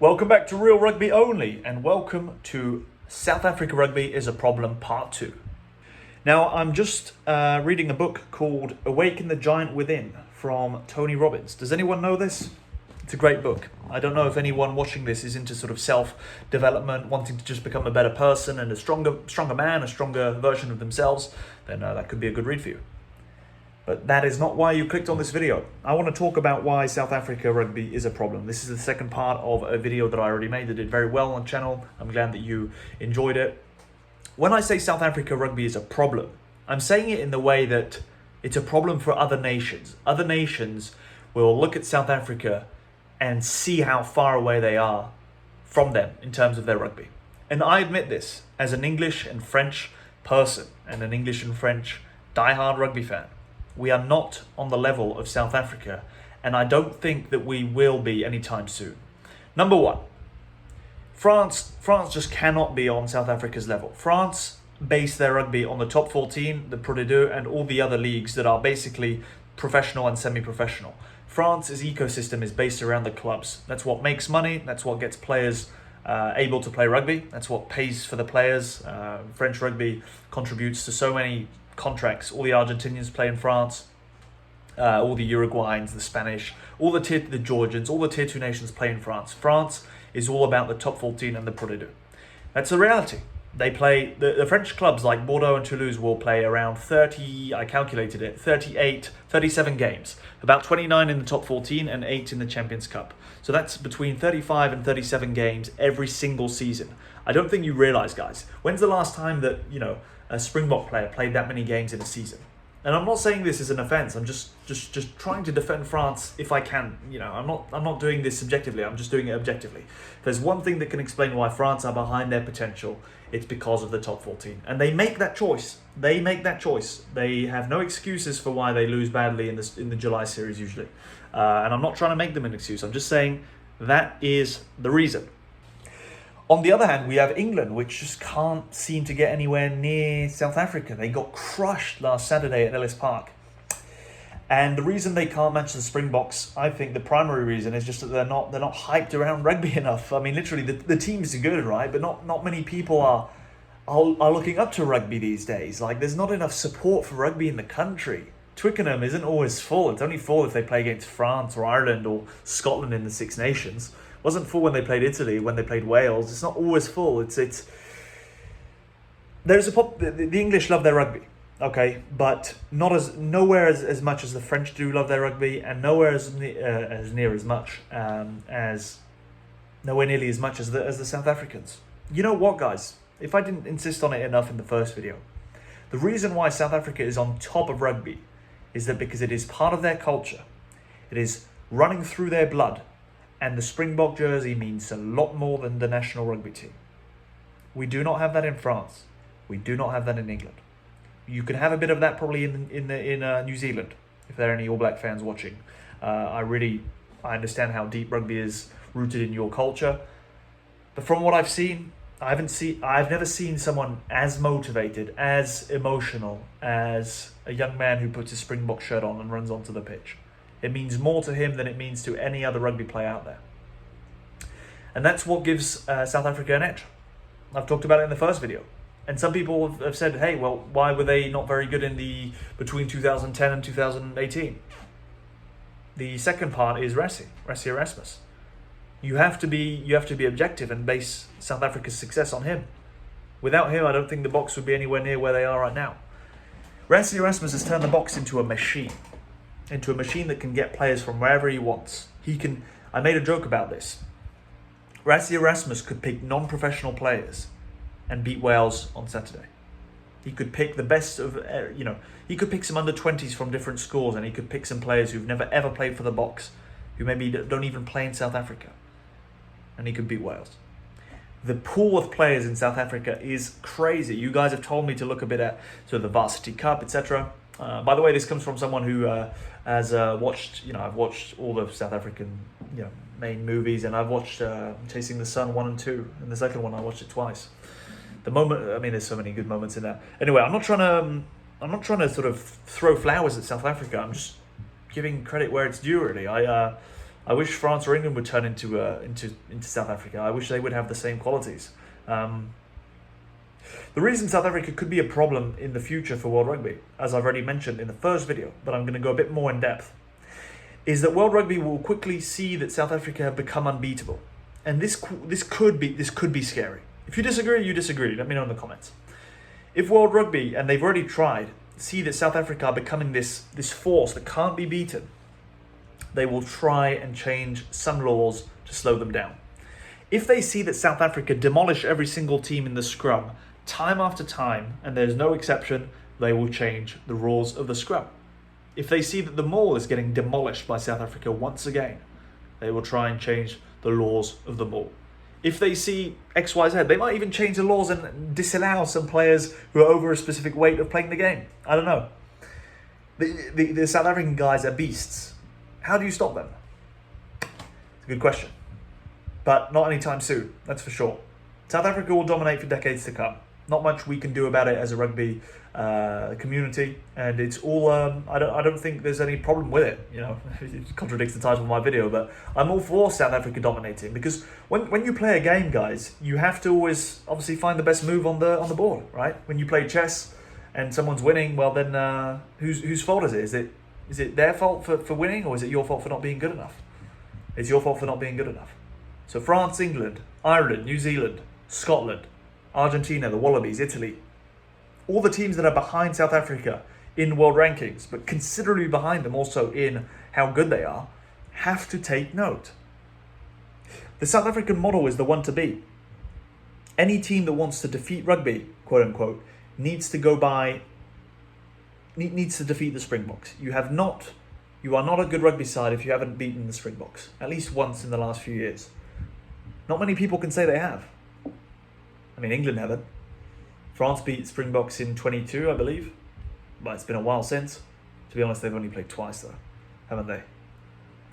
Welcome back to Real Rugby Only, and welcome to South Africa Rugby is a Problem Part 2. Now, I'm just reading a book called Awaken the Giant Within from Tony Robbins. Does anyone know this? It's a great book. I don't know if anyone watching this is into sort of self-development, wanting to just become a better person and a stronger man, a stronger version of themselves, then that could be a good read for you. But that is not why you clicked on this video. I want to talk about why South Africa Rugby is a problem. This is the second part of a video that I already made that did very well on the channel. I'm glad that you enjoyed it. When I say South Africa Rugby is a problem, I'm saying it in the way that it's a problem for other nations. Other nations will look at South Africa and see how far away they are from them in terms of their rugby. And I admit this as an English and French person and an English and French diehard rugby fan. We are not on the level of South Africa, and I don't think that we will be anytime soon. Number one, France just cannot be on South Africa's level. France base their rugby on the top 14, the Pro D2, and all the other leagues that are basically professional and semi-professional. France's ecosystem is based around the clubs. That's what makes money. That's what gets players able to play rugby. That's what pays for the players. French rugby contributes to so many contracts. All the Argentinians play in France, all the Uruguayans, the Spanish, all the Georgians, all the tier 2 nations play in France. France is all about the top 14 and the Pro D2. That's the reality. They play, the French clubs like Bordeaux and Toulouse will play around 30, I calculated it, 37 games. About 29 in the top 14 and 8 in the Champions Cup. So that's between 35 and 37 games every single season. I don't think you realise, guys. When's the last time that, a Springbok player played that many games in a season? And I'm not saying this as an offence. I'm just trying to defend France if I can. I'm not doing this subjectively. I'm just doing it objectively. If there's one thing that can explain why France are behind their potential, it's because of the top 14. And they make that choice. They have no excuses for why they lose badly in the July series usually. And I'm not trying to make them an excuse. I'm just saying that is the reason. On the other hand, we have England, which just can't seem to get anywhere near South Africa. They got crushed last Saturday at Ellis Park. And the reason they can't match the Springboks, I think the primary reason is just that they're not hyped around rugby enough. I mean, literally, the team's good, right? But not many people are looking up to rugby these days. Like, there's not enough support for rugby in the country. Twickenham isn't always full. It's only full if they play against France or Ireland or Scotland in the Six Nations. Wasn't full when they played Italy, when they played Wales. It's not always full. The English love their rugby, okay, but nowhere as much as the French do love their rugby, and nowhere nearly as much as the South Africans. You know what, guys? If I didn't insist on it enough in the first video, the reason why South Africa is on top of rugby is that because it is part of their culture. It is running through their blood. And the Springbok jersey means a lot more than the national rugby team. We do not have that in France. We do not have that in England. You can have a bit of that probably in New Zealand, if there are any All Black fans watching. I understand how deep rugby is rooted in your culture. But from what I've seen, I've never seen someone as motivated, as emotional as a young man who puts his Springbok shirt on and runs onto the pitch. It means more to him than it means to any other rugby player out there. And that's what gives South Africa an edge. I've talked about it in the first video. And some people have said, hey, well, why were they not very good between 2010 and 2018? The second part is Rassie Erasmus. You have to be objective and base South Africa's success on him. Without him, I don't think the Boks would be anywhere near where they are right now. Rassie Erasmus has turned the Boks into a machine that can get players from wherever he wants. I made a joke about this. Rassie Erasmus could pick non-professional players and beat Wales on Saturday. He could pick the best of, he could pick some under-20s from different schools, and he could pick some players who've never ever played for the Boks, who maybe don't even play in South Africa, and he could beat Wales. The pool of players in South Africa is crazy. You guys have told me to look a bit at the Varsity Cup, etc. By the way, this comes from someone who has watched, I've watched all the South African, main movies, and I've watched Chasing the Sun 1 and 2, and the second one I watched it twice. There's so many good moments in that. Anyway, I'm not trying to sort of throw flowers at South Africa. I'm just giving credit where it's due, really. I wish France or England would turn into South Africa. I wish they would have the same qualities. The reason South Africa could be a problem in the future for World Rugby, as I've already mentioned in the first video, but I'm going to go a bit more in depth, is that World Rugby will quickly see that South Africa have become unbeatable, and this could be scary. If you disagree, you disagree. Let me know in the comments. If World Rugby, and they've already tried, see that South Africa are becoming this force that can't be beaten, they will try and change some laws to slow them down. If they see that South Africa demolish every single team in the scrum time after time, and there's no exception, they will change the rules of the scrum. If they see that the maul is getting demolished by South Africa once again, they will try and change the laws of the maul. If they see XYZ, they might even change the laws and disallow some players who are over a specific weight of playing the game. I don't know. The South African guys are beasts. How do you stop them? It's a good question. But not anytime soon, that's for sure. South Africa will dominate for decades to come. Not much we can do about it as a rugby community, and it's all. I don't think there's any problem with it. You know, it contradicts the title of my video, but I'm all for South Africa dominating, because when you play a game, guys, you have to always obviously find the best move on the board, right? When you play chess and someone's winning, well then whose fault is it? Is it their fault for winning, or is it your fault for not being good enough? It's your fault for not being good enough. So France, England, Ireland, New Zealand, Scotland, Argentina, the Wallabies, Italy, all the teams that are behind South Africa in world rankings, but considerably behind them also in how good they are, have to take note. The South African model is the one to beat. Any team that wants to defeat rugby, quote unquote, needs to defeat the Springboks. You are not a good rugby side if you haven't beaten the Springboks, at least once in the last few years. Not many people can say they have. I mean, England haven't. France beat Springboks in 22, I believe. But it's been a while since. To be honest, they've only played twice though, haven't they?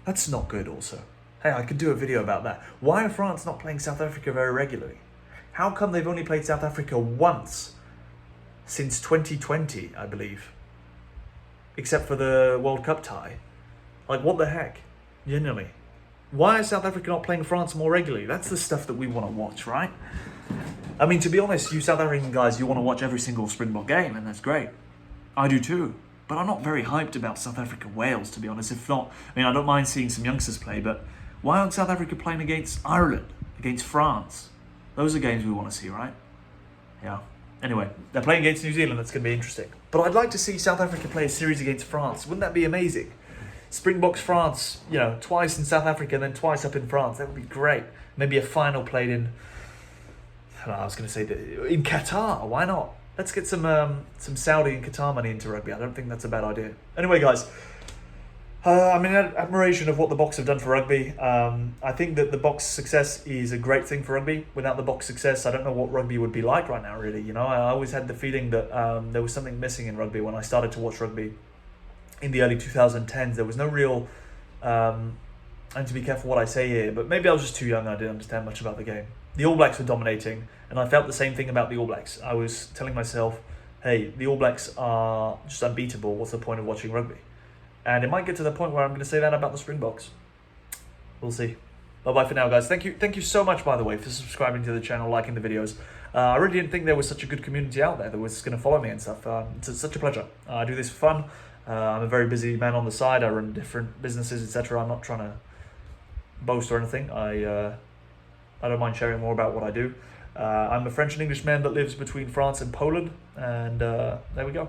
That's not good also. Hey, I could do a video about that. Why are France not playing South Africa very regularly? How come they've only played South Africa once since 2020, I believe? Except for the World Cup tie. Like, what the heck? Genuinely. Why is South Africa not playing France more regularly? That's the stuff that we want to watch, right? I mean, to be honest, you South African guys, you want to watch every single Springbok game, and that's great. I do too. But I'm not very hyped about South Africa-Wales, to be honest. If not, I mean, I don't mind seeing some youngsters play, but why aren't South Africa playing against Ireland, against France? Those are games we want to see, right? Yeah. Anyway, they're playing against New Zealand. That's going to be interesting. But I'd like to see South Africa play a series against France. Wouldn't that be amazing? Springboks France, you know, twice in South Africa and then twice up in France. That would be great. Maybe a final played in, I don't know, I was going to say in Qatar. Why not? Let's get some Saudi and Qatar money into rugby. I don't think that's a bad idea. Anyway, guys, I'm in admiration of what the Boks have done for rugby. I think that the Boks' success is a great thing for rugby. Without the Boks' success, I don't know what rugby would be like right now, really. You know, I always had the feeling that there was something missing in rugby when I started to watch rugby in the early 2010s. There was no real, I need to be careful what I say here, but maybe I was just too young and I didn't understand much about the game. The All Blacks were dominating, and I felt the same thing about the All Blacks. I was telling myself, hey, the All Blacks are just unbeatable. What's the point of watching rugby? And it might get to the point where I'm going to say that about the Springboks. We'll see. Bye-bye for now, guys. Thank you so much, by the way, for subscribing to the channel, liking the videos. I really didn't think there was such a good community out there that was going to follow me and stuff. It's such a pleasure. I do this for fun. I'm a very busy man on the side. I run different businesses, etc. I'm not trying to boast or anything. I don't mind sharing more about what I do. I'm a French and English man that lives between France and Poland, and there we go.